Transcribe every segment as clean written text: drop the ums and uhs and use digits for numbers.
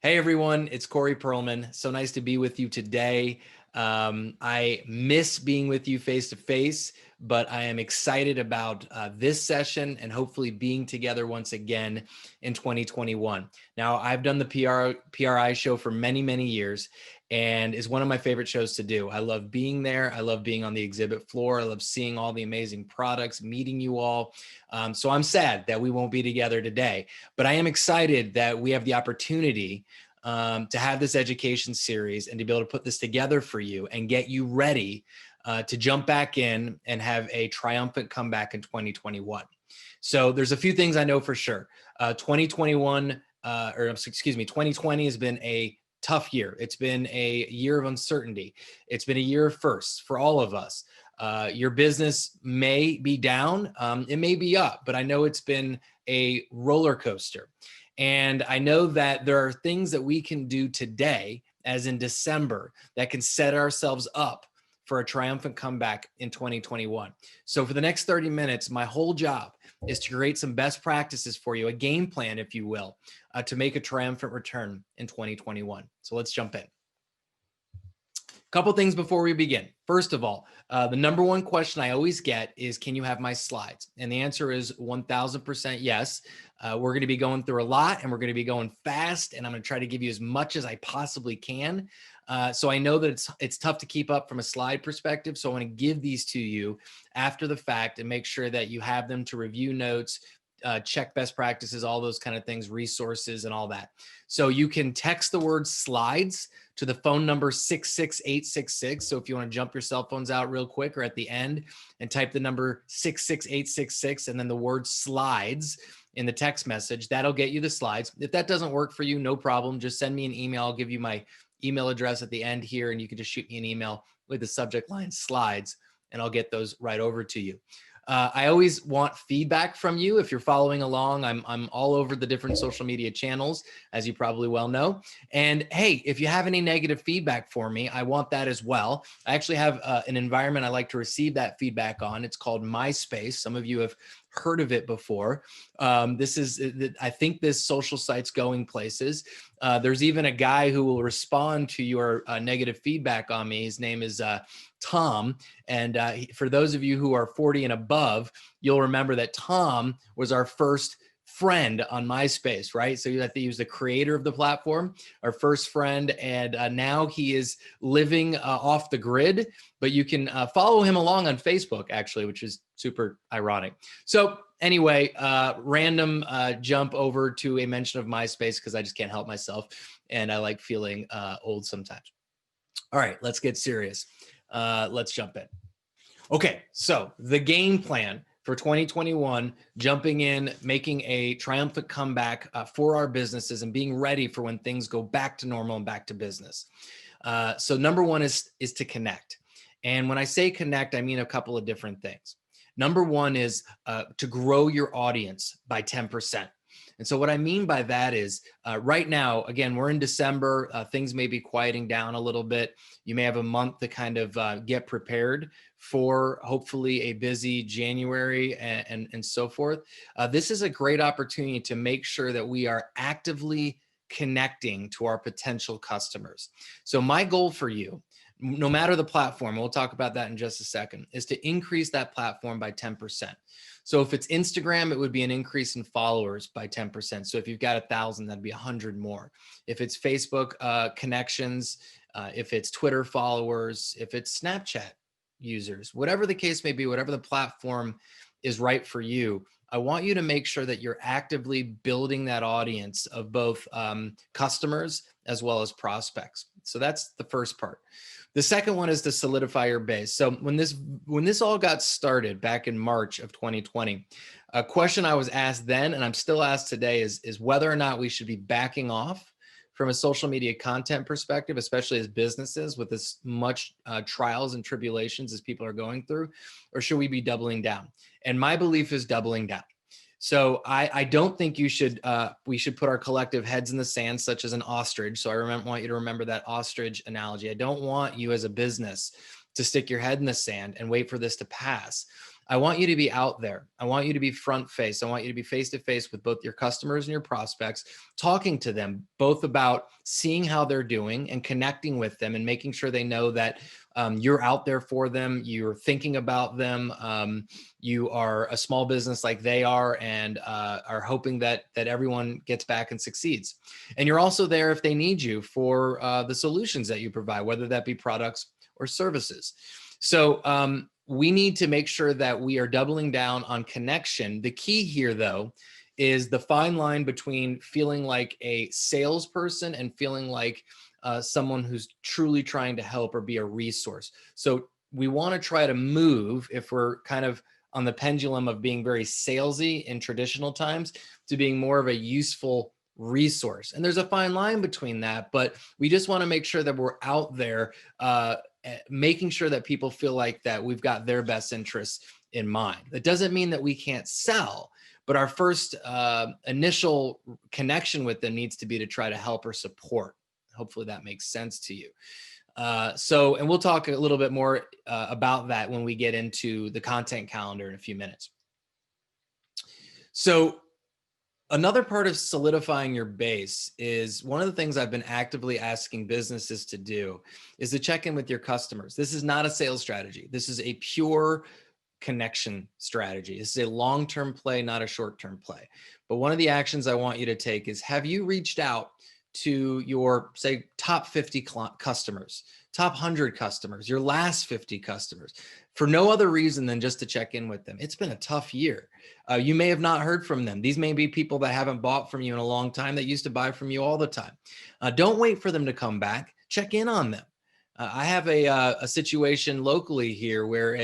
Hey everyone, it's Corey Perlman. So nice to be with you today. I miss being with you face to face, but I am excited about this session and hopefully being together once again in 2021. Now, I've done the PRI show for many, many years, and is one of my favorite shows to do. I love being there. I love being on the exhibit floor. I love seeing all the amazing products, meeting you all. So I'm sad that we won't be together today, but I am excited that we have the opportunity to have this education series and to be able to put this together for you and get you ready to jump back in and have a triumphant comeback in 2021. So there's a few things I know for sure. 2021, 2020 has been a tough year. It's been a year of uncertainty. It's been a year of firsts for all of us. Your business may be down, it may be up, but I know it's been a roller coaster. And I know that there are things that we can do today, as in December, that can set ourselves up for a triumphant comeback in 2021. So for the next 30 minutes, my whole job is to create some best practices for you, a game plan, if you will, to make a triumphant return in 2021. So let's jump in. Couple things before we begin. First of all, the number one question I always get is, can you have my slides? And the answer is 1000% yes. We're going to be going through a lot and we're going to be going fast, and I'm going to try to give you as much as I possibly can. So I know that it's tough to keep up from a slide perspective. So I want to give these to you after the fact and make sure that you have them to review notes, check best practices, all those kind of things, resources and all that. So you can text the word slides to the phone number 66866. So if you want to jump your cell phones out real quick or at the end and type the number 66866 and then the word slides in the text message, that'll get you the slides. If that doesn't work for you, no problem. Just send me an email. I'll give you my email address at the end here, and you can just shoot me an email with the subject line slides, and I'll get those right over to you. I always want feedback from you. If you're following along, I'm all over the different social media channels, as you probably well know. And hey, if you have any negative feedback for me, I want that as well. I actually have an environment I like to receive that feedback on. It's called MySpace. Some of you have heard of it before. I think this social site's going places. There's even a guy who will respond to your negative feedback on me. His name is Tom. And for those of you who are 40 and above, you'll remember that Tom was our first friend on MySpace, right? So he was the creator of the platform, our first friend, and now he is living off the grid, but you can follow him along on Facebook, actually, which is super ironic. So anyway, random jump over to a mention of MySpace because I just can't help myself, and I like feeling old sometimes. All right, let's get serious. Let's jump in. Okay, so the game plan for 2021, jumping in, making a triumphant comeback for our businesses and being ready for when things go back to normal and back to business. So number one is to connect. And when I say connect, I mean a couple of different things. Number one is to grow your audience by 10%. And so what I mean by that is right now, again, we're in December, things may be quieting down a little bit. You may have a month to kind of get prepared for hopefully a busy January and so forth. This is a great opportunity to make sure that we are actively connecting to our potential customers. So my goal for you, no matter the platform, we'll talk about that in just a second, is to increase that platform by 10%. So if it's Instagram, it would be an increase in followers by 10%. So if you've got 1,000, that'd be 100 more. If it's Facebook connections, if it's Twitter followers, if it's Snapchat users, whatever the case may be, whatever the platform is right for you, I want you to make sure that you're actively building that audience of both customers as well as prospects. So that's the first part. The second one is to solidify your base. So when this all got started back in March of 2020, a question I was asked then, and I'm still asked today, is whether or not we should be backing off from a social media content perspective, especially as businesses with as much trials and tribulations as people are going through, or should we be doubling down? And my belief is doubling down. So I don't think we should put our collective heads in the sand, such as an ostrich. So want you to remember that ostrich analogy. I don't want you as a business to stick your head in the sand and wait for this to pass. I want you to be out there. I want you to be front face. I want you to be face to face with both your customers and your prospects, talking to them both about seeing how they're doing and connecting with them and making sure they know that you're out there for them. You're thinking about them. You are a small business like they are, and are hoping that everyone gets back and succeeds. And you're also there if they need you for the solutions that you provide, whether that be products or services. So we need to make sure that we are doubling down on connection. The key here, though, is the fine line between feeling like a salesperson and feeling like someone who's truly trying to help or be a resource. So we want to try to move, if we're kind of on the pendulum of being very salesy in traditional times, to being more of a useful resource. And there's a fine line between that, but we just want to make sure that we're out there making sure that people feel like that we've got their best interests in mind. That doesn't mean that we can't sell, but our first initial connection with them needs to be to try to help or support. Hopefully that makes sense to you. And we'll talk a little bit more about that when we get into the content calendar in a few minutes. So another part of solidifying your base is one of the things I've been actively asking businesses to do is to check in with your customers. This is not a sales strategy. This is a pure connection strategy. This is a long-term play, not a short-term play. But one of the actions I want you to take is, have you reached out to your, say, top 50 customers, top 100 customers, your last 50 customers, for no other reason than just to check in with them? It's been a tough year. You may have not heard from them. These may be people that haven't bought from you in a long time, that used to buy from you all the time. Don't wait for them to come back. Check in on them. I have a situation locally here where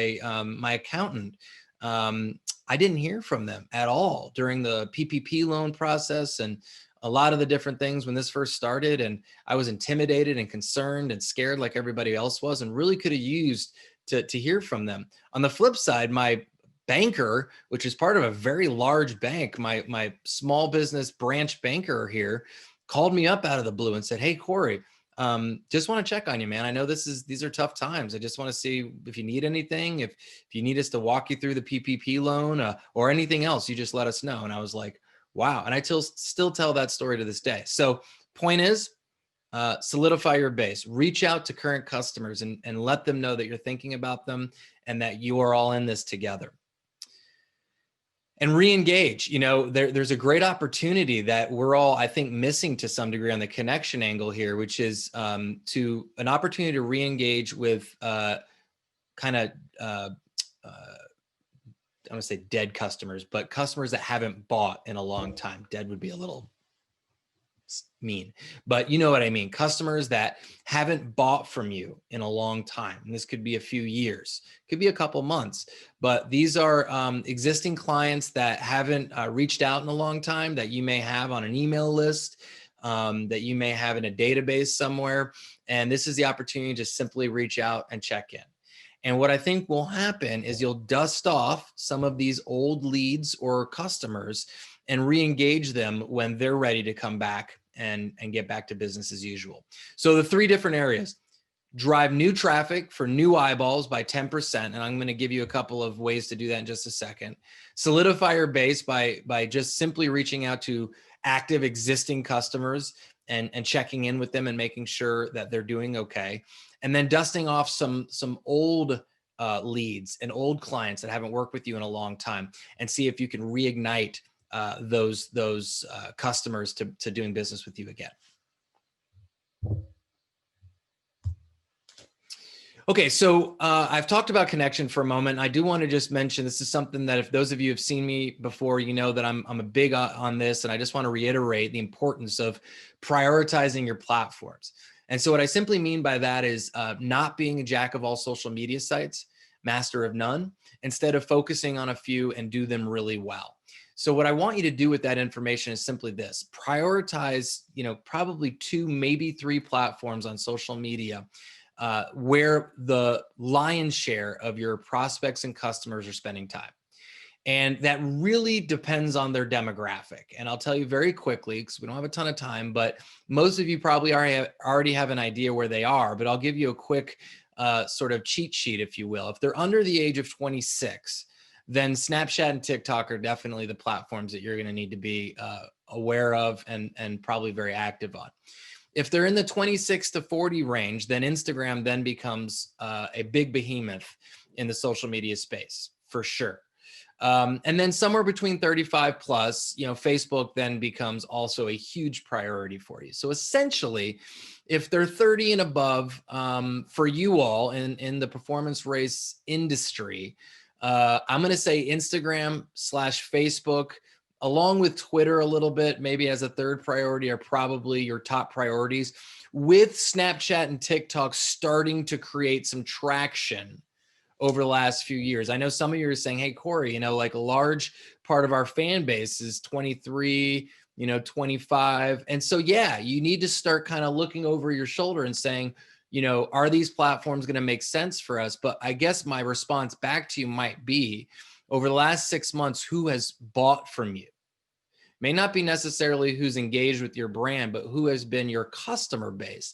my accountant, I didn't hear from them at all during the PPP loan process and a lot of the different things when this first started. And I was intimidated and concerned and scared like everybody else was, and really could have used to hear from them. On the flip side, my banker, which is part of a very large bank, my small business branch banker here, called me up out of the blue and said, "Hey, Corey, just want to check on you, man. I know these are tough times. I just want to see if you need anything, if you need us to walk you through the PPP loan or anything else, you just let us know." And I was like, wow. And I still tell that story to this day. So point is, solidify your base, reach out to current customers and let them know that you're thinking about them and that you are all in this together. And re-engage. There's a great opportunity that we're all, I think, missing to some degree on the connection angle here, which is an opportunity to re-engage with I don't want to say dead customers, but customers that haven't bought in a long time. Dead would be a little mean, but you know what I mean. Customers that haven't bought from you in a long time. And this could be a few years, could be a couple months, but these are existing clients that haven't reached out in a long time, that you may have on an email list, that you may have in a database somewhere. And this is the opportunity to simply reach out and check in. And what I think will happen is you'll dust off some of these old leads or customers and re-engage them when they're ready to come back and get back to business as usual. So the three different areas: drive new traffic for new eyeballs by 10%. And I'm going to give you a couple of ways to do that in just a second. Solidify your base by just simply reaching out to active existing customers and checking in with them and making sure that they're doing okay. And then dusting off some old leads and old clients that haven't worked with you in a long time, and see if you can reignite those customers to doing business with you again. Okay, so I've talked about connection for a moment. I do want to just mention, this is something that if those of you have seen me before, you know that I'm a big on this, and I just want to reiterate the importance of prioritizing your platforms. And so what I simply mean by that is not being a jack of all social media sites, master of none, instead of focusing on a few and do them really well. So what I want you to do with that information is simply this: prioritize, probably 2, maybe 3 platforms on social media where the lion's share of your prospects and customers are spending time. And that really depends on their demographic. And I'll tell you very quickly, because we don't have a ton of time, but most of you probably already have an idea where they are, but I'll give you a quick sort of cheat sheet, if you will. If they're under the age of 26, then Snapchat and TikTok are definitely the platforms that you're going to need to be aware of and probably very active on. If they're in the 26 to 40 range, then Instagram then becomes a big behemoth in the social media space for sure. And then somewhere between 35 plus, Facebook then becomes also a huge priority for you. So essentially, if they're 30 and above, for you all in the performance race industry, I'm going to say Instagram/Facebook, along with Twitter a little bit, maybe as a third priority, are probably your top priorities, with Snapchat and TikTok starting to create some traction over the last few years. I know some of you are saying, hey, Corey, like a large part of our fan base is 23, 25. And so, yeah, you need to start kind of looking over your shoulder and saying, are these platforms going to make sense for us? But I guess my response back to you might be, over the last 6 months, who has bought from you? May not be necessarily who's engaged with your brand, but who has been your customer base.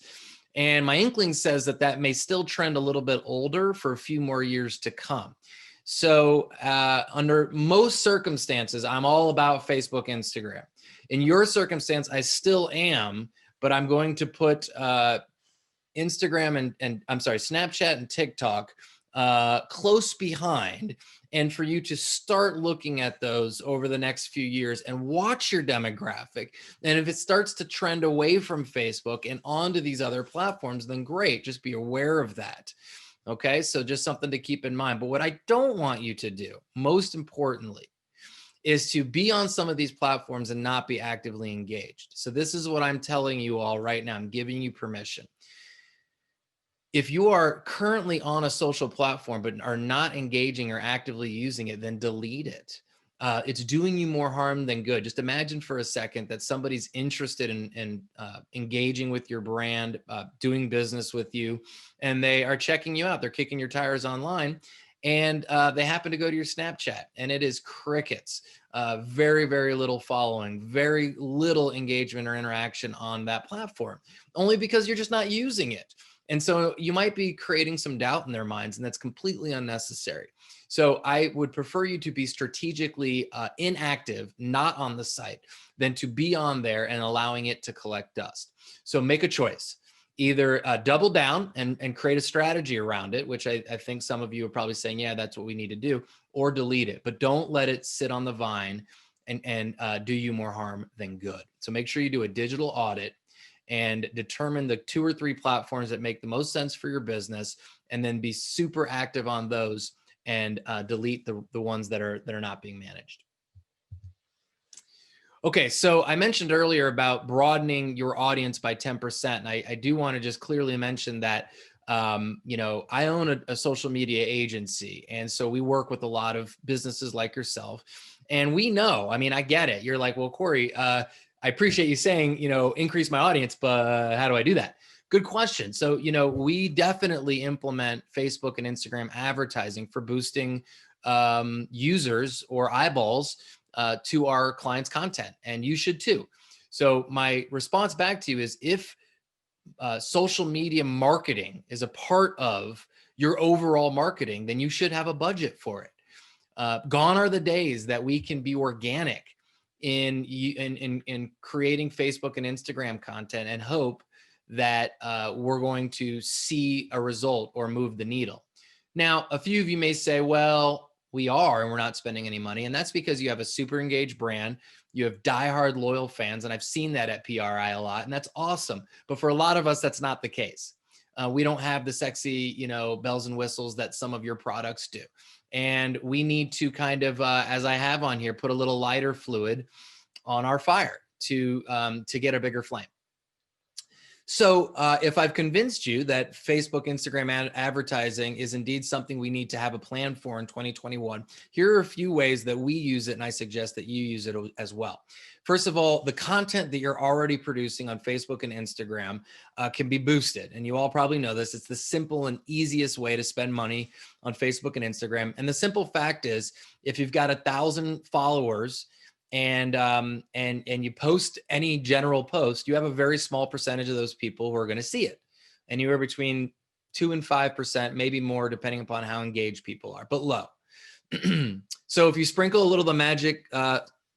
And my inkling says that may still trend a little bit older for a few more years to come. So under most circumstances, I'm all about Facebook, Instagram. In your circumstance, I still am, but I'm going to put Instagram and Snapchat and TikTok close behind, and for you to start looking at those over the next few years and watch your demographic. And if it starts to trend away from Facebook and onto these other platforms, then great, just be aware of that. Okay, so just something to keep in mind. But what I don't want you to do, most importantly, is to be on some of these platforms and not be actively engaged. So this is what I'm telling you all right now. I'm giving you permission. If you are currently on a social platform but are not engaging or actively using it, then delete it. It's doing you more harm than good. Just imagine for a second that somebody's interested in engaging with your brand, doing business with you, and they are checking you out. They're kicking your tires online, and they happen to go to your Snapchat, and it is crickets. Very, very little following, very little engagement or interaction on that platform, only because you're just not using it. And so you might be creating some doubt in their minds, and that's completely unnecessary. So I would prefer you to be strategically inactive, not on the site, than to be on there and allowing it to collect dust. So make a choice. Either double down and create a strategy around it, which I think some of you are probably saying, yeah, that's what we need to do, or delete it. But don't let it sit on the vine and do you more harm than good. So make sure you do a digital audit and determine the 2 or 3 platforms that make the most sense for your business, and then be super active on those and delete the ones that are not being managed. Okay, so I mentioned earlier about broadening your audience by 10%. And I do want to just clearly mention that I own a social media agency. And so we work with a lot of businesses like yourself. And we know, I get it. You're like, well, Corey, I appreciate you saying, increase my audience, but how do I do that? Good question. So, we definitely implement Facebook and Instagram advertising for boosting users or eyeballs to our clients' content, and you should too. So my response back to you is, if social media marketing is a part of your overall marketing, then you should have a budget for it. Gone are the days that we can be organic in creating Facebook and Instagram content and hope that we're going to see a result or move the needle. Now, a few of you may say, well, we are, and we're not spending any money. And that's because you have a super engaged brand. You have diehard loyal fans. And I've seen that at PRI a lot, and that's awesome. But for a lot of us, that's not the case. We don't have the sexy, bells and whistles that some of your products do. And we need to kind of, as I have on here, put a little lighter fluid on our fire to get a bigger flame. So if I've convinced you that Facebook, Instagram advertising is indeed something we need to have a plan for in 2021, here are a few ways that we use it, and I suggest that you use it as well. First of all, the content that you're already producing on Facebook and Instagram can be boosted. And you all probably know this. It's the simple and easiest way to spend money on Facebook and Instagram. And the simple fact is, if you've got 1,000 followers and you post any general post, you have a very small percentage of those people who are going to see it. Anywhere between 2 and 5%, maybe more, depending upon how engaged people are, but low. So if you sprinkle a little of the magic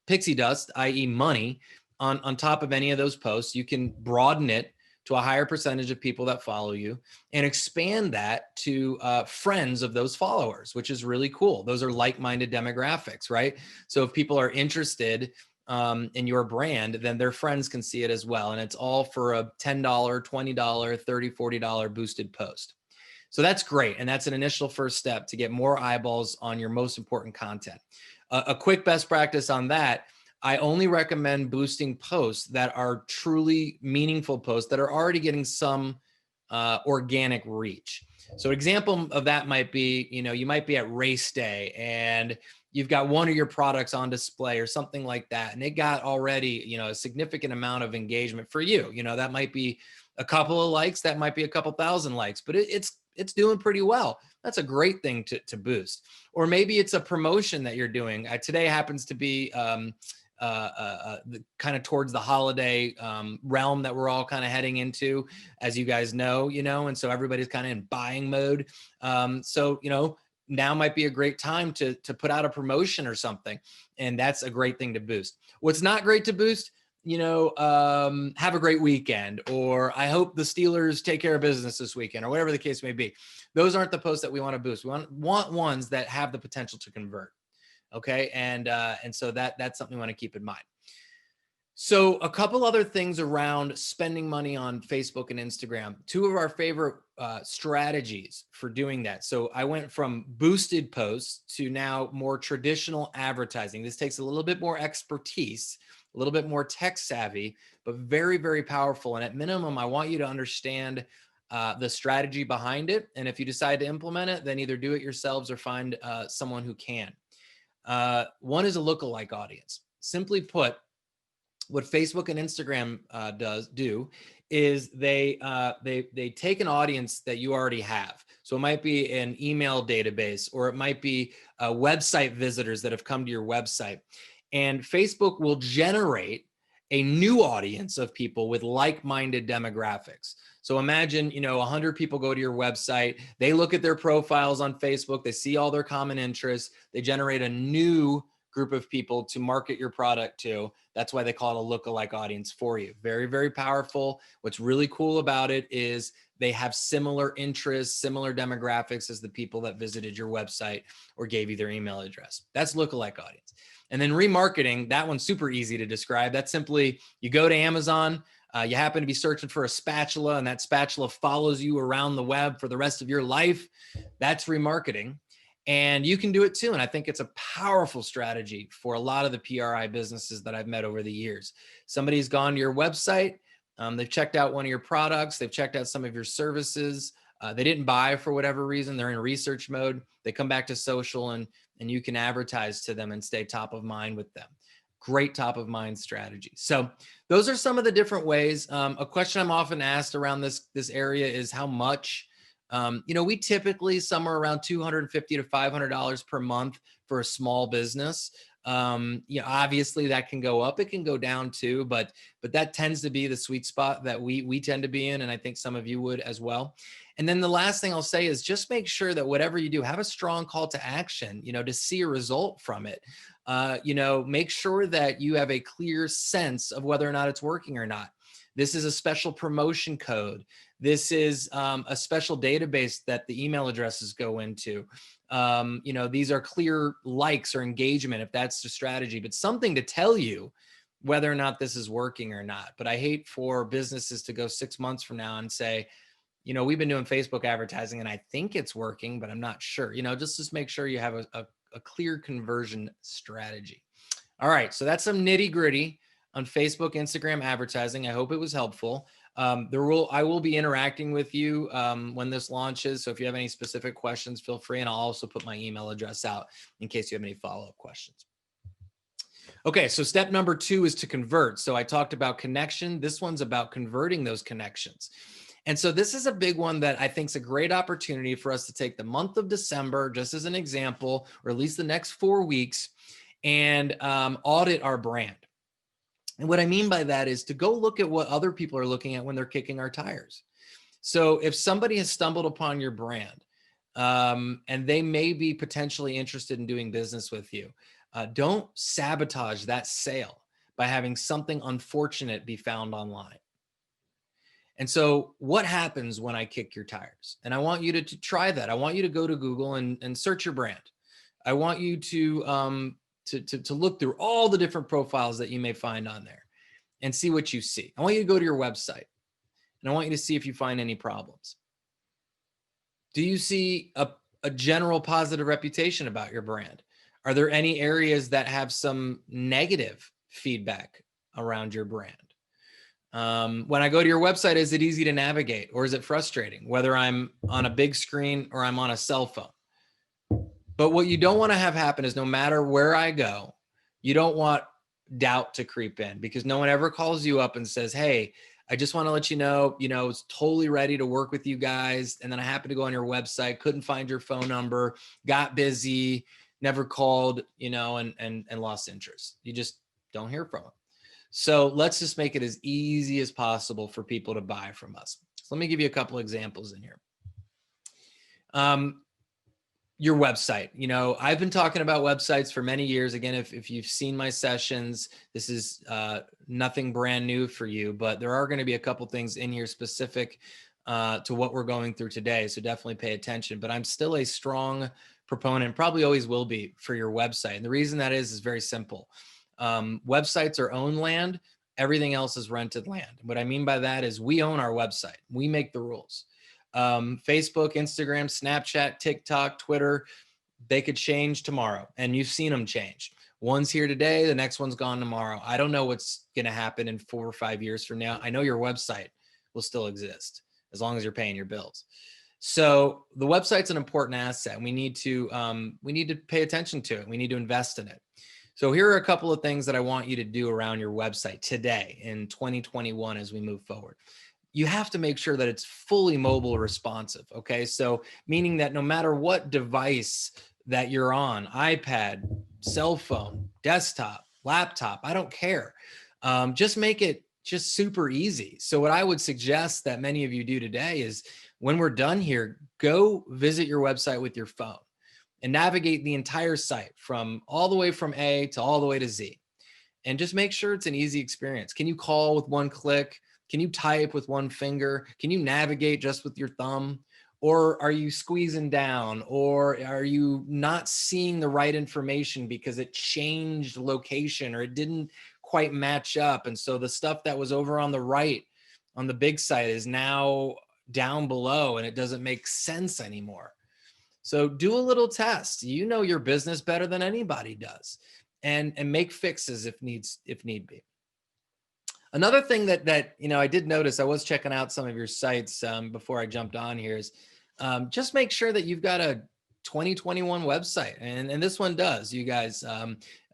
pixie dust, i.e. money, on top of any of those posts, you can broaden it to a higher percentage of people that follow you and expand that to friends of those followers, which is really cool. Those are like-minded demographics, right? So if people are interested in your brand, then their friends can see it as well. And it's all for a $10, $20, $30, $40 boosted post. So that's great. And that's an initial first step to get more eyeballs on your most important content. A quick best practice on that, I only recommend boosting posts that are truly meaningful posts that are already getting some organic reach. So example of that might be, you might be at race day and you've got one of your products on display or something like that. And it got already, a significant amount of engagement for you. That might be a couple of likes, that might be a couple thousand likes, but it's doing pretty well. That's a great thing to boost. Or maybe it's a promotion that you're doing. Today happens to be kind of towards the holiday realm that we're all kind of heading into, as you guys know, and so everybody's kind of in buying mode. So, now might be a great time to put out a promotion or something. And that's a great thing to boost. What's not great to boost, have a great weekend, or I hope the Steelers take care of business this weekend, or whatever the case may be. Those aren't the posts that we want to boost. We want ones that have the potential to convert. Okay. And so that's something we want to keep in mind. So a couple other things around spending money on Facebook and Instagram, two of our favorite strategies for doing that. So I went from boosted posts to now more traditional advertising. This takes a little bit more expertise, a little bit more tech savvy, but very, very powerful. And at minimum, I want you to understand the strategy behind it. And if you decide to implement it, then either do it yourselves or find someone who can. One is a lookalike audience. Simply put, what Facebook and Instagram do is they take an audience that you already have. So it might be an email database, or it might be website visitors that have come to your website. And Facebook will generate a new audience of people with like-minded demographics. So imagine, 100 people go to your website, they look at their profiles on Facebook, they see all their common interests, they generate a new group of people to market your product to. That's why they call it a lookalike audience for you. Very, very powerful. What's really cool about it is they have similar interests, similar demographics as the people that visited your website or gave you their email address. That's lookalike audience. And then remarketing, that one's super easy to describe. That's simply, you go to Amazon, you happen to be searching for a spatula, and that spatula follows you around the web for the rest of your life. That's remarketing. And you can do it too. And I think it's a powerful strategy for a lot of the PRI businesses that I've met over the years. Somebody's gone to your website, they've checked out one of your products, they've checked out some of your services, they didn't buy for whatever reason, they're in research mode, they come back to social and you can advertise to them and stay top of mind with them. Great top of mind strategy. So those are some of the different ways. A question I'm often asked around this area is how much. We typically somewhere around $250 to $500 per month for a small business. Obviously that can go up, it can go down too, but that tends to be the sweet spot that we tend to be in. And I think some of you would as well. And then the last thing I'll say is just make sure that whatever you do, have a strong call to action, to see a result from it. Make sure that you have a clear sense of whether or not it's working or not. This is a special promotion code. This is a special database that the email addresses go into. These are clear likes or engagement, if that's the strategy, but something to tell you whether or not this is working or not. But I hate for businesses to go 6 months from now and say, we've been doing Facebook advertising and I think it's working, but I'm not sure. Just make sure you have a clear conversion strategy. All right, so that's some nitty gritty on Facebook, Instagram advertising. I hope it was helpful. I will be interacting with you when this launches. So if you have any specific questions, feel free. And I'll also put my email address out in case you have any follow-up questions. Okay, so step number 2 is to convert. So I talked about connection. This one's about converting those connections. And so this is a big one that I think is a great opportunity for us to take the month of December, just as an example, or at least the next 4 weeks, and audit our brand. And what I mean by that is to go look at what other people are looking at when they're kicking our tires. So if somebody has stumbled upon your brand, and they may be potentially interested in doing business with you. Don't sabotage that sale by having something unfortunate be found online. And so what happens when I kick your tires? And I want you to try that. I want you to go to Google and search your brand. I want you to look through all the different profiles that you may find on there and see what you see. I want you to go to your website and I want you to see if you find any problems. Do you see a general positive reputation about your brand? Are there any areas that have some negative feedback around your brand? When I go to your website, is it easy to navigate or is it frustrating, whether I'm on a big screen or I'm on a cell phone? But what you don't want to have happen is no matter where I go, you don't want doubt to creep in, because no one ever calls you up and says, hey, I just want to let you know, it's totally ready to work with you guys. And then I happened to go on your website, couldn't find your phone number, got busy, never called, and lost interest. You just don't hear from them. So let's just make it as easy as possible for people to buy from us. So let me give you a couple examples in here. Your website. I've been talking about websites for many years. Again, if you've seen my sessions, this is nothing brand new for you, but there are going to be a couple things in here specific to what we're going through today. So definitely pay attention, but I'm still a strong proponent, probably always will be, for your website. And the reason that is very simple. Websites are owned land. Everything else is rented land. What I mean by that is we own our website. We make the rules. Facebook, Instagram, Snapchat, TikTok, Twitter, they could change tomorrow. And you've seen them change. One's here today, the next one's gone tomorrow. I don't know what's going to happen in 4 or 5 years from now. I know your website will still exist as long as you're paying your bills. So the website's an important asset. We need to pay attention to it. We need to invest in it. So here are a couple of things that I want you to do around your website today in 2021 as we move forward. You have to make sure that it's fully mobile responsive. Okay. So meaning that no matter what device that you're on, iPad, cell phone, desktop, laptop, I don't care. Just make it just super easy. So what I would suggest that many of you do today is when we're done here, go visit your website with your phone and navigate the entire site from all the way from A to all the way to Z. And just make sure it's an easy experience. Can you call with one click? Can you type with one finger? Can you navigate just with your thumb? Or are you squeezing down? Or are you not seeing the right information because it changed location or it didn't quite match up? And so the stuff that was over on the right on the big site is now down below and it doesn't make sense anymore. So do a little test. You know your business better than anybody does, and make fixes if need be. Another thing that I did notice, I was checking out some of your sites before I jumped on here, is just make sure that you've got a 2021 website, and this one does. You guys,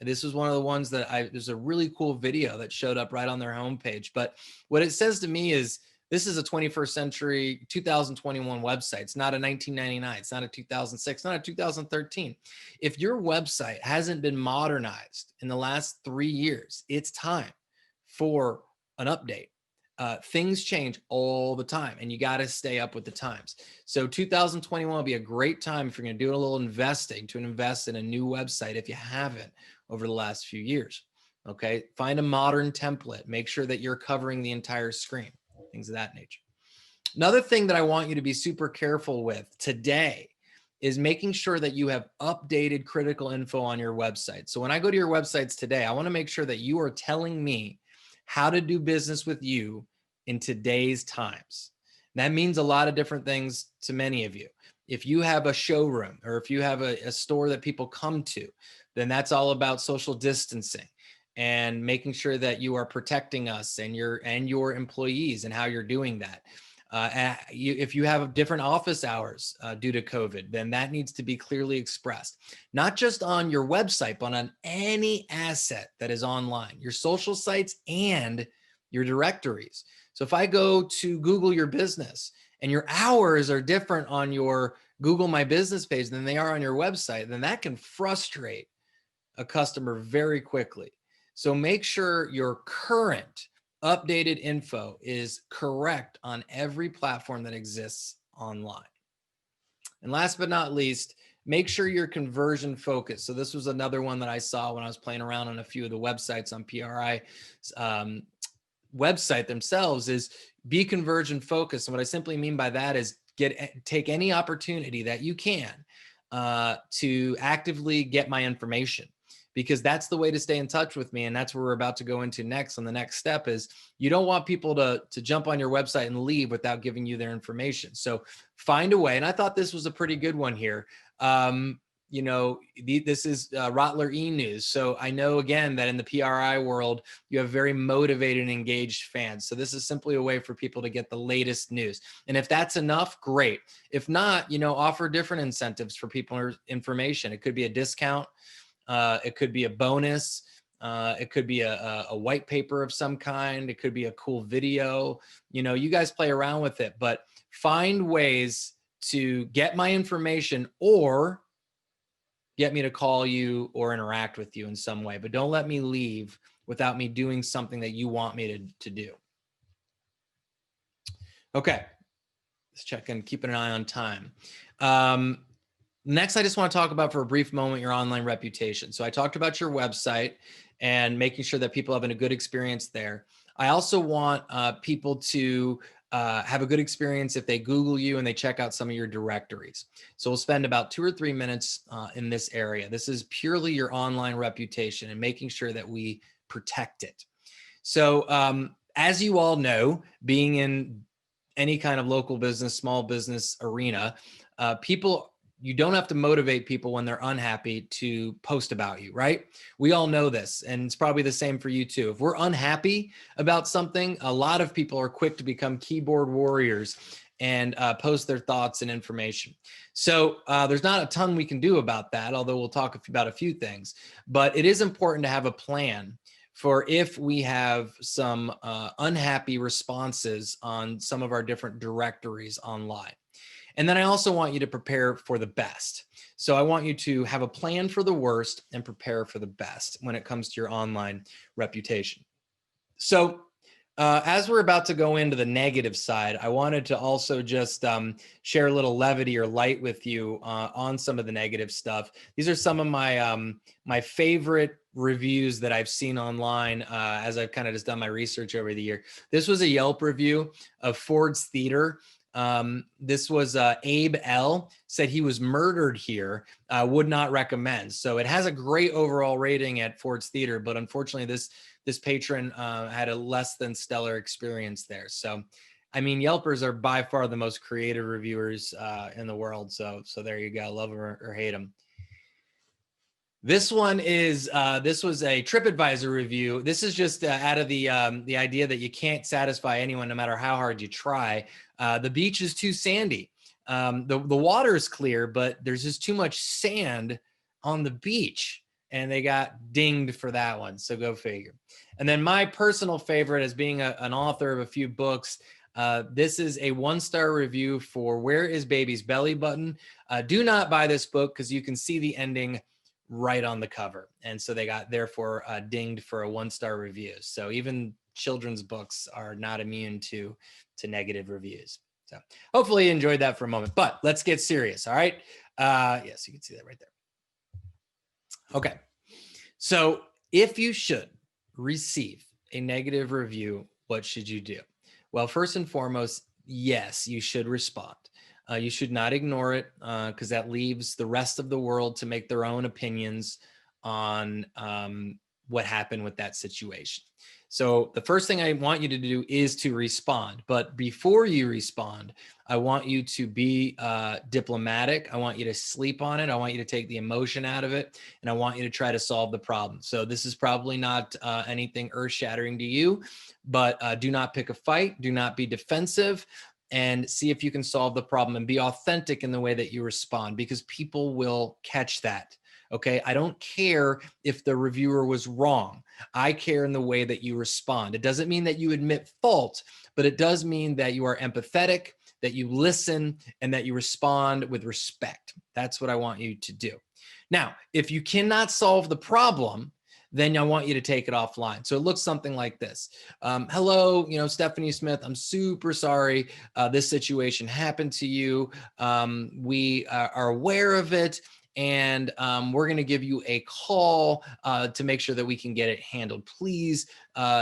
this was one of the ones that there's a really cool video that showed up right on their homepage. But what it says to me is, this is a 21st century 2021 website. It's not a 1999. It's not a 2006, not a 2013. If your website hasn't been modernized in the last 3 years, it's time for an update. Things change all the time and you got to stay up with the times. So 2021 will be a great time if you're going to do a little investing to invest in a new website if you haven't over the last few years. Okay. Find a modern template. Make sure that you're covering the entire screen. Things of that nature. Another thing that I want you to be super careful with today is making sure that you have updated critical info on your website. So when I go to your websites today, I want to make sure that you are telling me how to do business with you in today's times. That means a lot of different things to many of you. If you have a showroom or if you have a store that people come to, then that's all about social distancing and making sure that you are protecting us and your employees and how you're doing that. If you have different office hours due to COVID, then that needs to be clearly expressed, not just on your website, but on any asset that is online, your social sites and your directories. So if I go to Google your business and your hours are different on your Google My Business page than they are on your website, then that can frustrate a customer very quickly. So make sure your current updated info is correct on every platform that exists online. And last but not least, make sure you're conversion focused. So this was another one that I saw when I was playing around on a few of the websites on PRI website themselves, is be conversion focused. And what I simply mean by that is take any opportunity that you can to actively get my information, because that's the way to stay in touch with me. And that's where we're about to go into next. On the next step is, you don't want people to jump on your website and leave without giving you their information. So find a way. And I thought this was a pretty good one here. This is Rottler E-News. So I know, again, that in the PRI world, you have very motivated and engaged fans. So this is simply a way for people to get the latest news. And if that's enough, great. If not, offer different incentives for people information. It could be a discount. It could be a bonus. It could be a white paper of some kind. It could be a cool video. You guys play around with it, but find ways to get my information or get me to call you or interact with you in some way. But don't let me leave without me doing something that you want me to do. Okay, let's check in, keeping an eye on time. Next, I just want to talk about, for a brief moment, your online reputation. So I talked about your website and making sure that people have a good experience there. I also want people to have a good experience if they Google you and they check out some of your directories. So we'll spend about 2 or 3 minutes in this area. This is purely your online reputation and making sure that we protect it. So as you all know, being in any kind of local business, small business arena, you don't have to motivate people when they're unhappy to post about you, right? We all know this, and it's probably the same for you too. If we're unhappy about something, a lot of people are quick to become keyboard warriors and post their thoughts and information. So there's not a ton we can do about that, although we'll talk about a few things. But it is important to have a plan for if we have some unhappy responses on some of our different directories online. And then I also want you to prepare for the best. So I want you to have a plan for the worst and prepare for the best when it comes to your online reputation. So as we're about to go into the negative side, I wanted to also just share a little levity or light with you on some of the negative stuff. These are some of my my favorite reviews that I've seen online as I've kind of just done my research over the year. This was a Yelp review of Ford's Theater. This was Abe L. said he was murdered here, would not recommend. So it has a great overall rating at Ford's Theater, but unfortunately this patron had a less than stellar experience there. So, I mean, Yelpers are by far the most creative reviewers in the world. So there you go, love them or hate them. This one is, this was a Tripadvisor review. This is just out of the idea that you can't satisfy anyone no matter how hard you try. The beach is too sandy. The water is clear, but there's just too much sand on the beach, and they got dinged for that one. So go figure. And then my personal favorite, as being an author of a few books, this is a 1-star review for Where is Baby's Belly Button? Do not buy this book because you can see the ending right on the cover. And so they got therefore dinged for a 1-star review. So even children's books are not immune to negative reviews. So hopefully you enjoyed that for a moment, but let's get serious. All right. Yes, you can see that right there. Okay. So if you should receive a negative review, what should you do? Well, first and foremost, yes, you should respond. You should not ignore it because that leaves the rest of the world to make their own opinions on what happened with that situation. So the first thing I want you to do is to respond. But before you respond, I want you to be diplomatic. I want you to sleep on it. I want you to take the emotion out of it. And I want you to try to solve the problem. So this is probably not anything earth-shattering to you, but do not pick a fight. Do not be defensive. And see if you can solve the problem and be authentic in the way that you respond, because people will catch that. Okay. I don't care if the reviewer was wrong. I care in the way that you respond. It doesn't mean that you admit fault, but it does mean that you are empathetic, that you listen, and that you respond with respect. That's what I want you to do. Now, if you cannot solve the problem, then I want you to take it offline. So it looks something like this. Hello, Stephanie Smith, I'm super sorry this situation happened to you. We are aware of it, and we're going to give you a call to make sure that we can get it handled. Please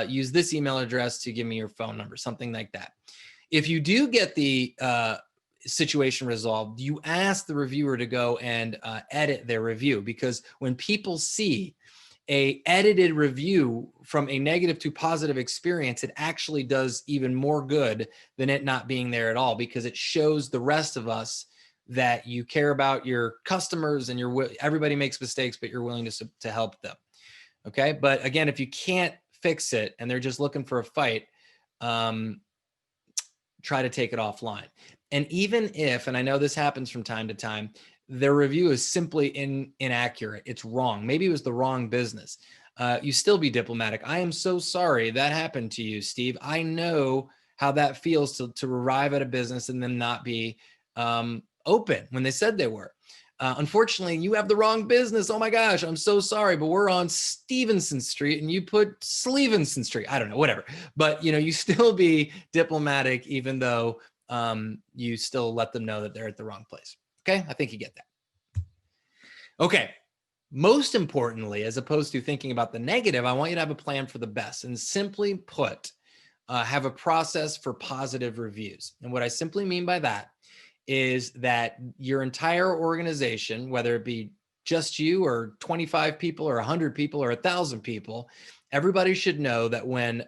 use this email address to give me your phone number, something like that. If you do get the situation resolved, you ask the reviewer to go and edit their review, because when people see a edited review from a negative to positive experience, it actually does even more good than it not being there at all, because it shows the rest of us that you care about your customers, and everybody makes mistakes, but you're willing to help them. Okay. But again, if you can't fix it and they're just looking for a fight, try to take it offline. And even if, and I know this happens from time to time, their review is simply inaccurate, it's wrong, maybe it was the wrong business, you still be diplomatic. I am so sorry that happened to you, Steve. I know how that feels to arrive at a business and them not be open when they said they were. Unfortunately, you have the wrong business. Oh my gosh, I'm so sorry, but we're on Stevenson Street and you put Slevenson Street. I don't know, whatever. But you still be diplomatic, even though you still let them know that they're at the wrong place. Okay, I think you get that. Okay, most importantly, as opposed to thinking about the negative, I want you to have a plan for the best. And simply put, have a process for positive reviews. And what I simply mean by that is that your entire organization, whether it be just you or 25 people or 100 people or 1,000 people, everybody should know that when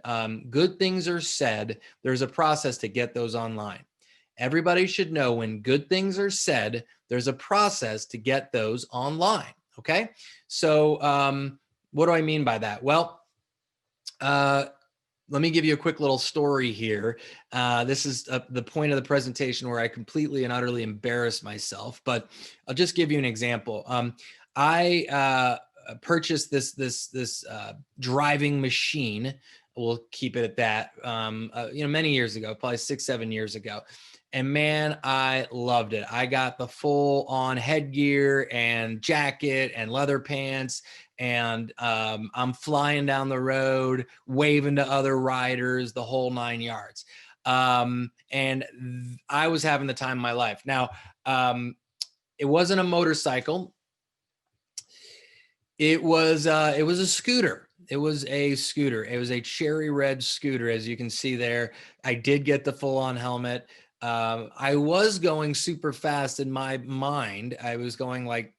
good things are said, there's a process to get those online. Everybody should know when good things are said, there's a process to get those online. Okay. So what do I mean by that? Well, let me give you a quick little story here. This is the point of the presentation where I completely and utterly embarrassed myself, but I'll just give you an example. I purchased this driving machine. We'll keep it at that. Many years ago, probably 6-7 years ago. And man, I loved it. I got the full on headgear and jacket and leather pants, and I'm flying down the road, waving to other riders, the whole 9 yards. And I was having the time of my life. Now, it wasn't a motorcycle. It was a scooter. It was a scooter. It was a cherry red scooter, as you can see there. I did get the full on helmet. I was going super fast in my mind. I was going like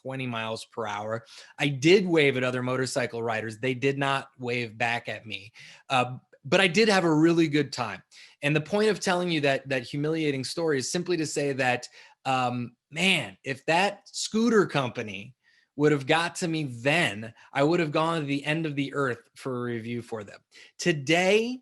20 miles per hour. I did wave at other motorcycle riders. They did not wave back at me. But I did have a really good time. And the point of telling you that humiliating story is simply to say that, man, if that scooter company would have got to me then, I would have gone to the end of the earth for a review for them. Today,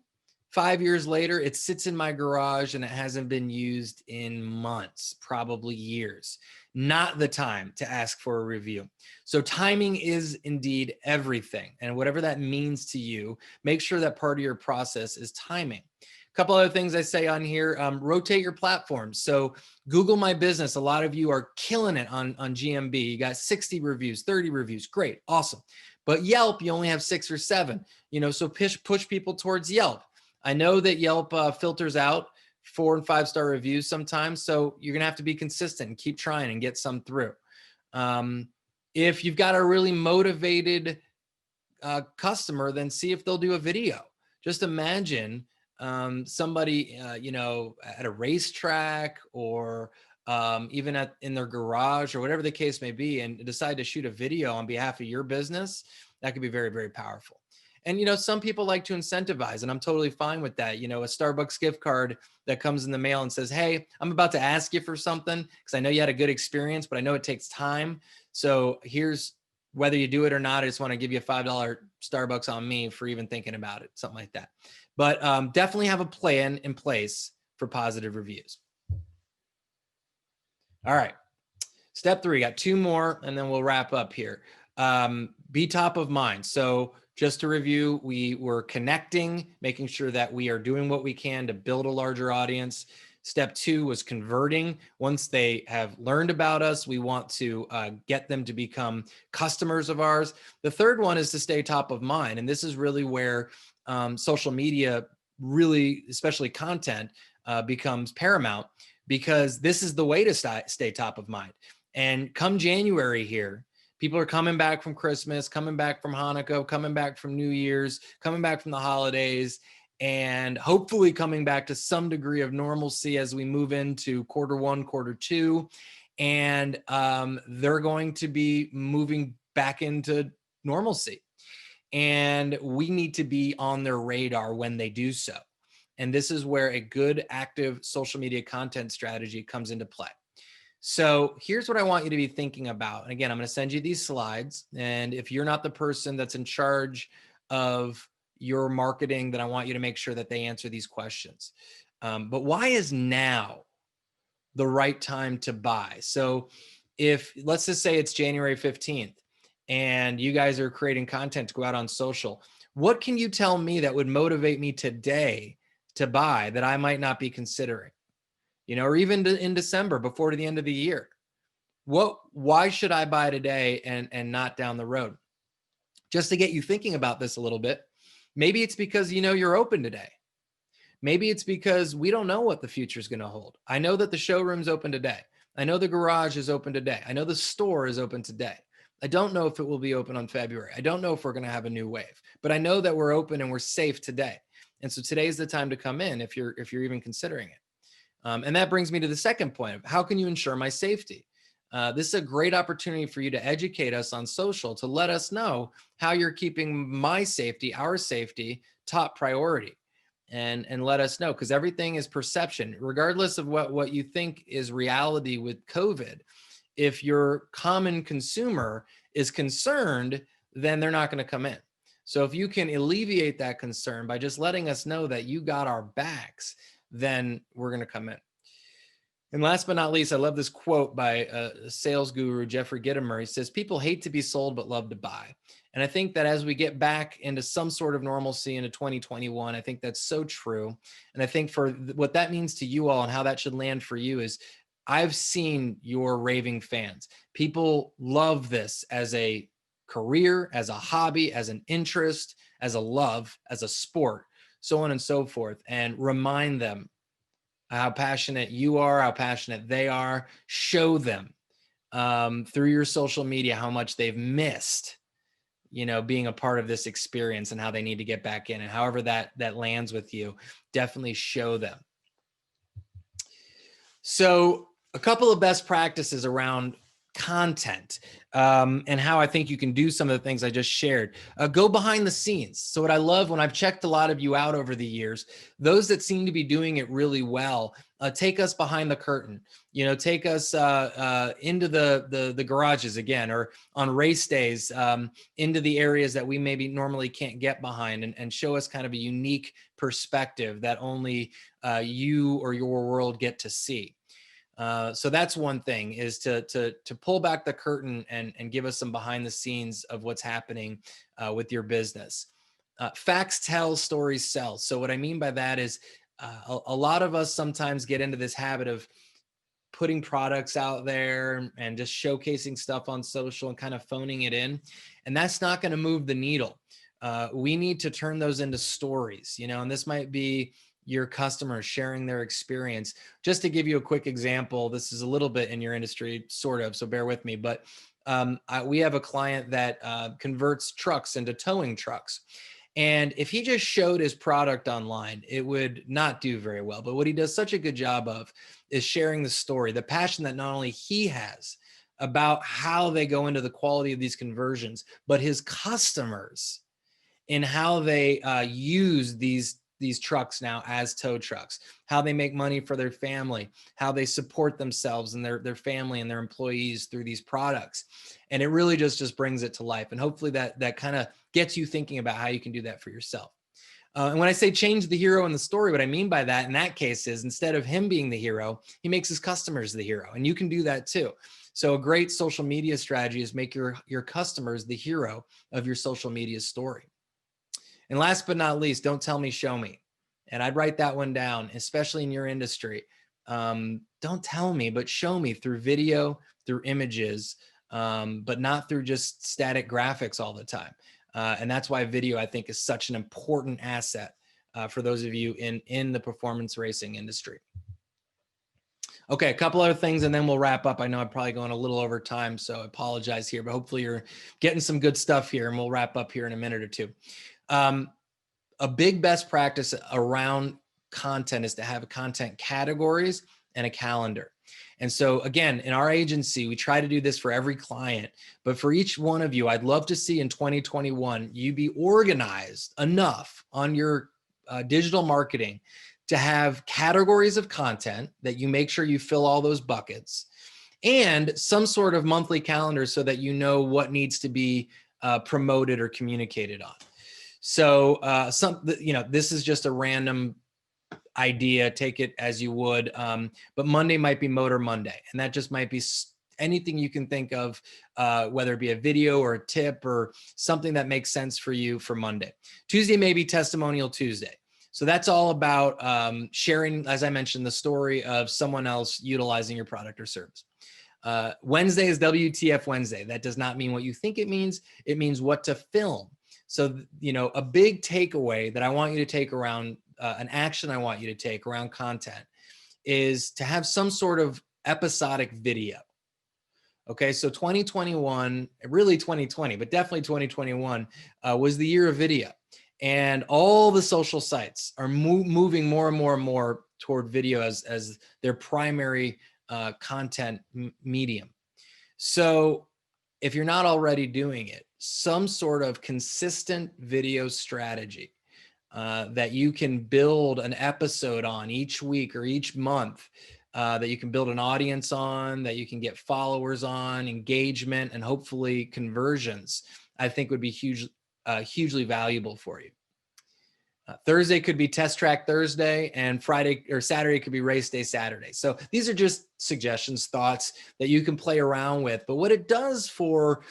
5 years later, it sits in my garage and it hasn't been used in months, probably years. Not the time to ask for a review. So timing is indeed everything. And whatever that means to you, make sure that part of your process is timing. A couple other things I say on here, rotate your platforms. So Google My Business, a lot of you are killing it on GMB. You got 60 reviews, 30 reviews, great, awesome. But Yelp, you only have 6 or 7, so push people towards Yelp. I know that Yelp filters out 4- and 5-star reviews sometimes, so you're gonna have to be consistent and keep trying and get some through. If you've got a really motivated customer, then see if they'll do a video. Just imagine somebody, at a racetrack or even in their garage or whatever the case may be, and decide to shoot a video on behalf of your business. That could be very, very powerful. And, some people like to incentivize, and I'm totally fine with that. A Starbucks gift card that comes in the mail and says, hey, I'm about to ask you for something because I know you had a good experience, but I know it takes time. So here's, whether you do it or not, I just want to give you a $5 Starbucks on me for even thinking about it, something like that. But definitely have a plan in place for positive reviews. All right. Step 3, got 2 more, and then we'll wrap up here. Be top of mind. So just to review, we were connecting, making sure that we are doing what we can to build a larger audience. Step 2 was converting. Once they have learned about us, we want to get them to become customers of ours. The third one is to stay top of mind. And this is really where social media, really, especially content, becomes paramount, because this is the way to stay top of mind. And come January here, people are coming back from Christmas, coming back from Hanukkah, coming back from New Year's, coming back from the holidays, and hopefully coming back to some degree of normalcy as we move into quarter one, quarter two. And they're going to be moving back into normalcy. And we need to be on their radar when they do so. And this is where a good active social media content strategy comes into play. So here's what I want you to be thinking about. And again, I'm going to send you these slides. And if you're not the person that's in charge of your marketing, then I want you to make sure that they answer these questions. But why is now the right time to buy? So if, let's just say it's January 15th and you guys are creating content to go out on social, what can you tell me that would motivate me today to buy that I might not be considering? Or even in December before the end of the year. Why should I buy today and not down the road? Just to get you thinking about this a little bit. Maybe it's because you're open today. Maybe it's because we don't know what the future is going to hold. I know that the showroom's open today. I know the garage is open today. I know the store is open today. I don't know if it will be open on February. I don't know if we're going to have a new wave, but I know that we're open and we're safe today. And so today's the time to come in if you're even considering it. And that brings me to the second point of how can you ensure my safety? This is a great opportunity for you to educate us on social, to let us know how you're keeping my safety, our safety, top priority, and let us know, because everything is perception, regardless of what you think is reality with COVID. If your common consumer is concerned, then they're not going to come in. So if you can alleviate that concern by just letting us know that you got our backs, then we're going to come in. And last but not least, I love this quote by sales guru, Jeffrey Gitomer. He says, people hate to be sold, but love to buy. And I think that as we get back into some sort of normalcy into 2021, I think that's so true. And I think for what that means to you all and how that should land for you is, I've seen your raving fans. People love this as a career, as a hobby, as an interest, as a love, as a sport, so on and so forth, and remind them how passionate you are, how passionate they are. Show them through your social media how much they've missed, being a part of this experience and how they need to get back in. And however that lands with you, definitely show them. So a couple of best practices around content and how I think you can do some of the things I just shared. Go behind the scenes. So what I love when I've checked a lot of you out over the years, those that seem to be doing it really well, take us behind the curtain, take us into the garages again, or on race days, into the areas that we maybe normally can't get behind, and show us kind of a unique perspective that only you or your world get to see. So that's one thing, is to pull back the curtain and give us some behind the scenes of what's happening with your business. Facts tell, stories sell. So what I mean by that is a lot of us sometimes get into this habit of putting products out there and just showcasing stuff on social and kind of phoning it in. And that's not going to move the needle. We need to turn those into stories, and this might be your customers sharing their experience. Just to give you a quick example, this is a little bit in your industry, sort of, so bear with me, but we have a client that converts trucks into towing trucks. And if he just showed his product online, it would not do very well. But what he does such a good job of is sharing the story, the passion that not only he has about how they go into the quality of these conversions, but his customers in how they use these trucks now as tow trucks, how they make money for their family, how they support themselves and their family and their employees through these products. And it really just brings it to life. And hopefully that kind of gets you thinking about how you can do that for yourself. And when I say change the hero in the story, what I mean by that in that case is, instead of him being the hero, he makes his customers the hero. And you can do that too. So a great social media strategy is make your customers the hero of your social media story. And last but not least, don't tell me, show me. And I'd write that one down, especially in your industry. don't tell me, but show me through video, through images, but not through just static graphics all the time. And that's why video, I think, is such an important asset for those of you in the performance racing industry. Okay, a couple other things and then we'll wrap up. I know I'm probably going a little over time, so I apologize here, but hopefully you're getting some good stuff here, and we'll wrap up here in a minute or two. A big best practice around content is to have content categories and a calendar. And so again, in our agency, we try to do this for every client, but for each one of you, I'd love to see in 2021, you be organized enough on your digital marketing to have categories of content that you make sure you fill all those buckets, and some sort of monthly calendar so that you know what needs to be promoted or communicated on. So this is just a random idea, take it as you would, but Monday might be Motor Monday, and that just might be anything you can think of, whether it be a video or a tip or something that makes sense for you for Monday. Tuesday may be Testimonial Tuesday. So that's all about sharing, as I mentioned, the story of someone else utilizing your product or service. Wednesday is WTF Wednesday. That does not mean what you think it means. It means what to film. So, a big takeaway that I want you to take around, an action I want you to take around content, is to have some sort of episodic video. Okay, so 2021, really 2020, but definitely 2021 was the year of video. And all the social sites are moving more and more and more toward video as their primary content medium. So if you're not already doing it, some sort of consistent video strategy that you can build an episode on each week or each month, that you can build an audience on, that you can get followers on, engagement, and hopefully conversions, I think would be hugely valuable for you. Thursday could be Test Track Thursday, and Friday or Saturday could be Race Day Saturday. So these are just suggestions, thoughts that you can play around with. But what it does for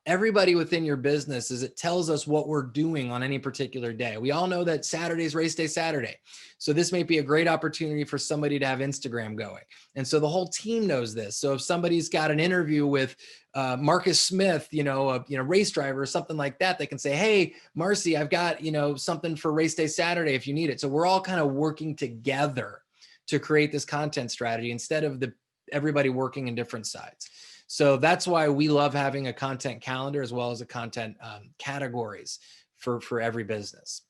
everybody within your business is it tells us what we're doing on any particular day. We all know that Saturday is Race Day Saturday. So this may be a great opportunity for somebody to have Instagram going. And so the whole team knows this. So if somebody's got an interview with Marcus Smith, a race driver or something like that, they can say, hey, Marcy, I've got, something for Race Day Saturday if you need it. So we're all kind of working together to create this content strategy instead of everybody working in different sides. So that's why we love having a content calendar as well as a content categories for every business.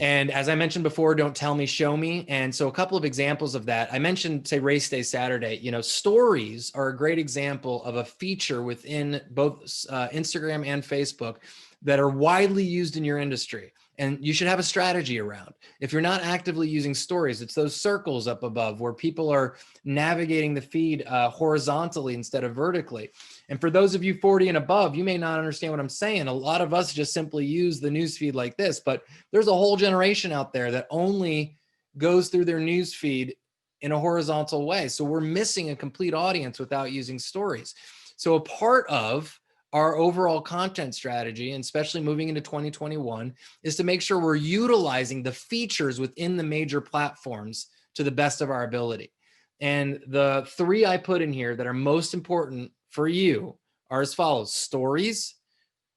And as I mentioned before, don't tell me, show me. And so a couple of examples of that, I mentioned, say, Race Day Saturday, stories are a great example of a feature within both Instagram and Facebook that are widely used in your industry. And you should have a strategy around. If you're not actively using stories, it's those circles up above where people are navigating the feed horizontally instead of vertically. And for those of you 40 and above, you may not understand what I'm saying. A lot of us just simply use the news feed like this, but there's a whole generation out there that only goes through their news feed in a horizontal way. So we're missing a complete audience without using stories. So a part of our overall content strategy, and especially moving into 2021, is to make sure we're utilizing the features within the major platforms to the best of our ability. And the three I put in here that are most important for you are as follows: stories,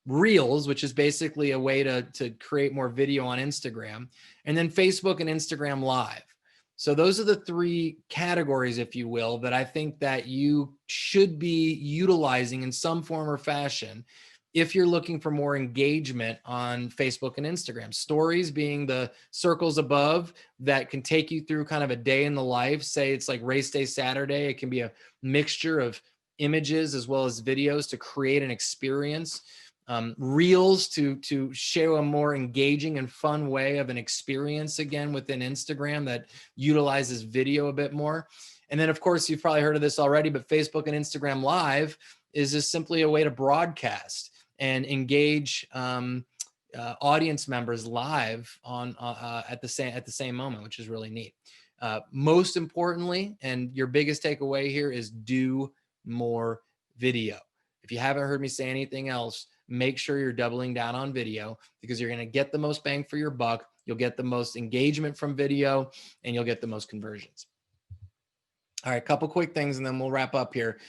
Reels, which is basically a way to create more video on Instagram, and then Facebook and Instagram Live. So those are the three categories, if you will, that I think that you should be utilizing in some form or fashion if you're looking for more engagement on Facebook and Instagram. Stories being the circles above that can take you through kind of a day in the life. Say it's like Race Day Saturday. It can be a mixture of images as well as videos to create an experience. Reels to show a more engaging and fun way of an experience again within Instagram that utilizes video a bit more. And then of course, you've probably heard of this already, but Facebook and Instagram Live is just simply a way to broadcast and engage audience members live on at the same moment, which is really neat. Most importantly, and your biggest takeaway here, is do more video. If you haven't heard me say anything else, make sure you're doubling down on video, because you're going to get the most bang for your buck. you'll get the most engagement from video, and you'll get the most conversions. All right, a couple quick things and then we'll wrap up here.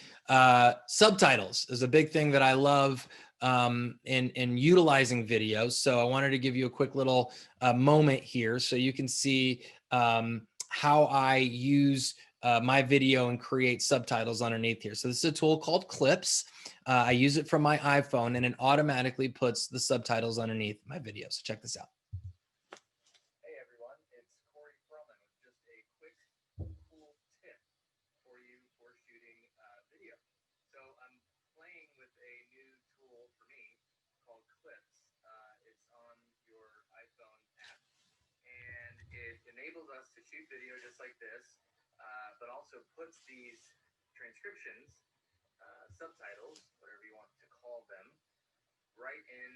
Subtitles is a big thing that I love in utilizing videos. So I wanted to give you a quick little moment here so you can see how I use my video and create subtitles underneath here. So this is a tool called Clips. I use it from my iPhone and it automatically puts the subtitles underneath my video. So check this out. Hey everyone, it's Perlman with just a quick, cool tip for you for shooting video. So I'm playing with a new tool for me called Clips. It's on your iPhone app and it enables us to shoot video just like this, but also puts these transcriptions, subtitles, whatever you want to call them, right in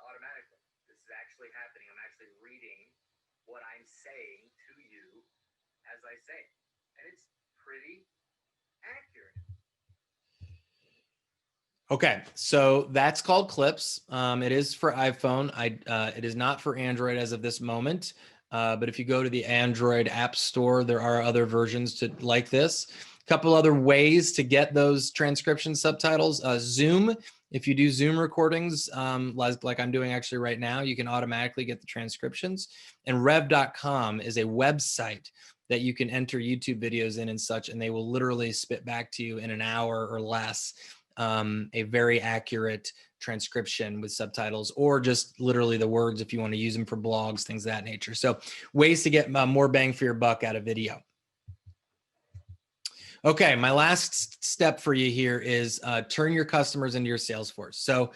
automatically. This is actually happening. I'm actually reading what I'm saying to you as I say it. And it's pretty accurate. Okay, so that's called Clips. It is for iPhone. It is not for Android as of this moment. But if you go to the Android App Store, there are other versions like this. A couple other ways to get those transcription subtitles. Zoom, if you do Zoom recordings, like I'm doing actually right now, you can automatically get the transcriptions. And rev.com is a website that you can enter YouTube videos in and such, and they will literally spit back to you in an hour or less a very accurate transcription with subtitles, or just literally the words if you want to use them for blogs, things of that nature. So ways to get more bang for your buck out of video. Okay, my last step for you here is turn your customers into your sales force. So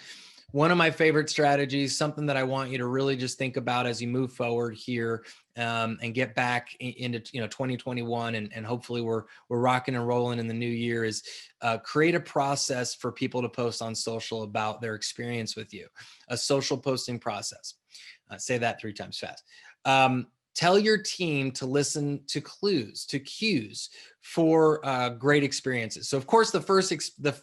one of my favorite strategies, something that I want you to really just think about as you move forward here and get back into 2021, and hopefully we're rocking and rolling in the new year, is create a process for people to post on social about their experience with you. A social posting process. Say that 3 times fast. Tell your team to listen to cues for great experiences. So of course, the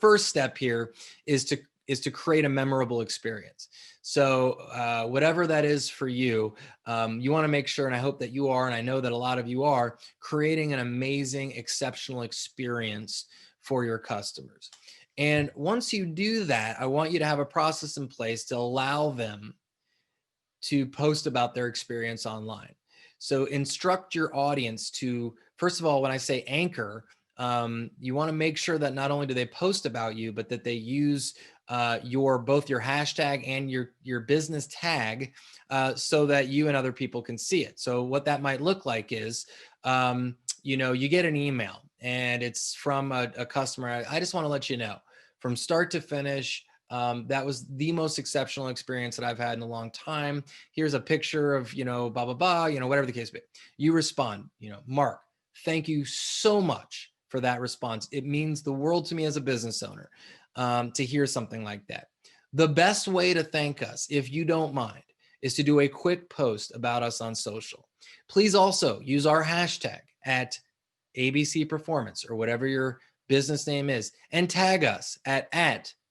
first step here is to create a memorable experience. So whatever that is for you, you want to make sure, and I hope that you are, and I know that a lot of you are, creating an amazing, exceptional experience for your customers. And once you do that, I want you to have a process in place to allow them to post about their experience online. So instruct your audience to, first of all, when I say anchor, you want to make sure that not only do they post about you, but that they use both your hashtag and your business tag so that you and other people can see it. So what that might look like is, you get an email and it's from a customer. I just want to let you know, from start to finish, that was the most exceptional experience that I've had in a long time. Here's a picture of, blah, blah, blah, whatever the case may be. You respond, Mark, thank you so much for that response. It means the world to me as a business owner to hear something like that. The best way to thank us, if you don't mind, is to do a quick post about us on social. Please also use our hashtag at ABC Performance or whatever your business name is, and tag us at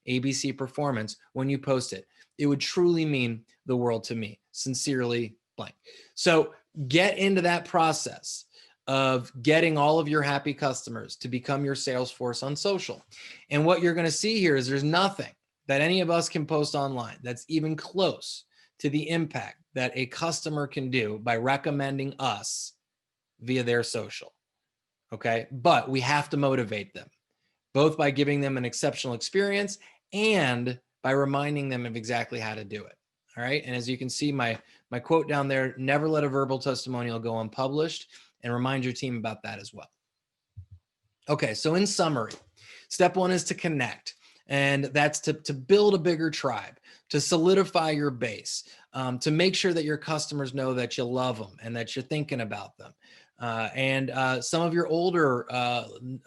ABC Performance when you post it. It would truly mean the world to me. Sincerely, blank. So get into that process of getting all of your happy customers to become your sales force on social. And what you're going to see here is there's nothing that any of us can post online that's even close to the impact that a customer can do by recommending us via their social. Okay. But we have to motivate them, both by giving them an exceptional experience and by reminding them of exactly how to do it. All right. And as you can see, my quote down there, never let a verbal testimonial go unpublished, and remind your team about that as well. Okay. So in summary, step 1 is to connect. And that's to build a bigger tribe, to solidify your base, to make sure that your customers know that you love them and that you're thinking about them. And some of your older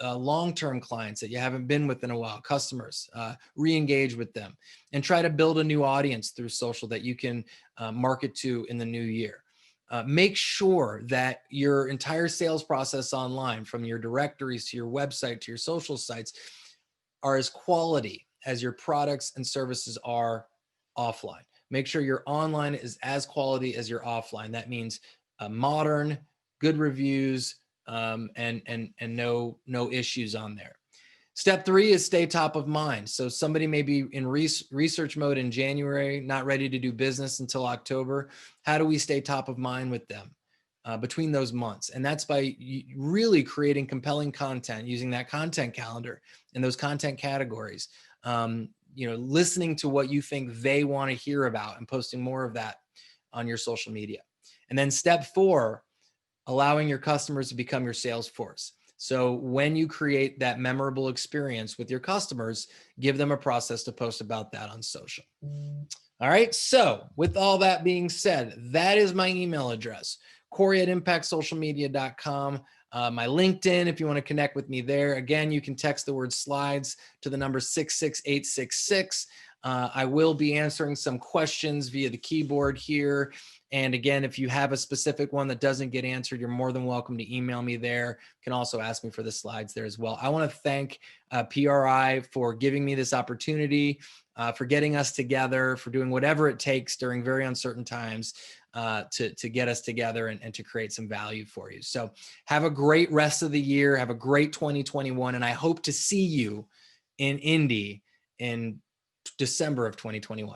long-term clients that you haven't been with in a while, customers, re-engage with them and try to build a new audience through social that you can market to in the new year. Make sure that your entire sales process online, from your directories to your website to your social sites, are as quality as your products and services are offline. Make sure your online is as quality as your offline. That means modern, good reviews, and no issues on there. Step 3 is stay top of mind. So somebody may be in research mode in January, not ready to do business until October. How do we stay top of mind with them between those months? And that's by really creating compelling content, using that content calendar and those content categories. Listening to what you think they want to hear about and posting more of that on your social media. And then step 4, allowing your customers to become your sales force. So when you create that memorable experience with your customers, give them a process to post about that on social. All right. So with all that being said, that is my email address, Corey@impactsocialmedia.com. My LinkedIn, if you want to connect with me there. Again, you can text the word slides to the number 66866. I will be answering some questions via the keyboard here. And again, if you have a specific one that doesn't get answered, you're more than welcome to email me there. You can also ask me for the slides there as well. I want to thank PRI for giving me this opportunity, for getting us together, for doing whatever it takes during very uncertain times to get us together and to create some value for you. So have a great rest of the year. Have a great 2021. And I hope to see you in Indy in December of 2021.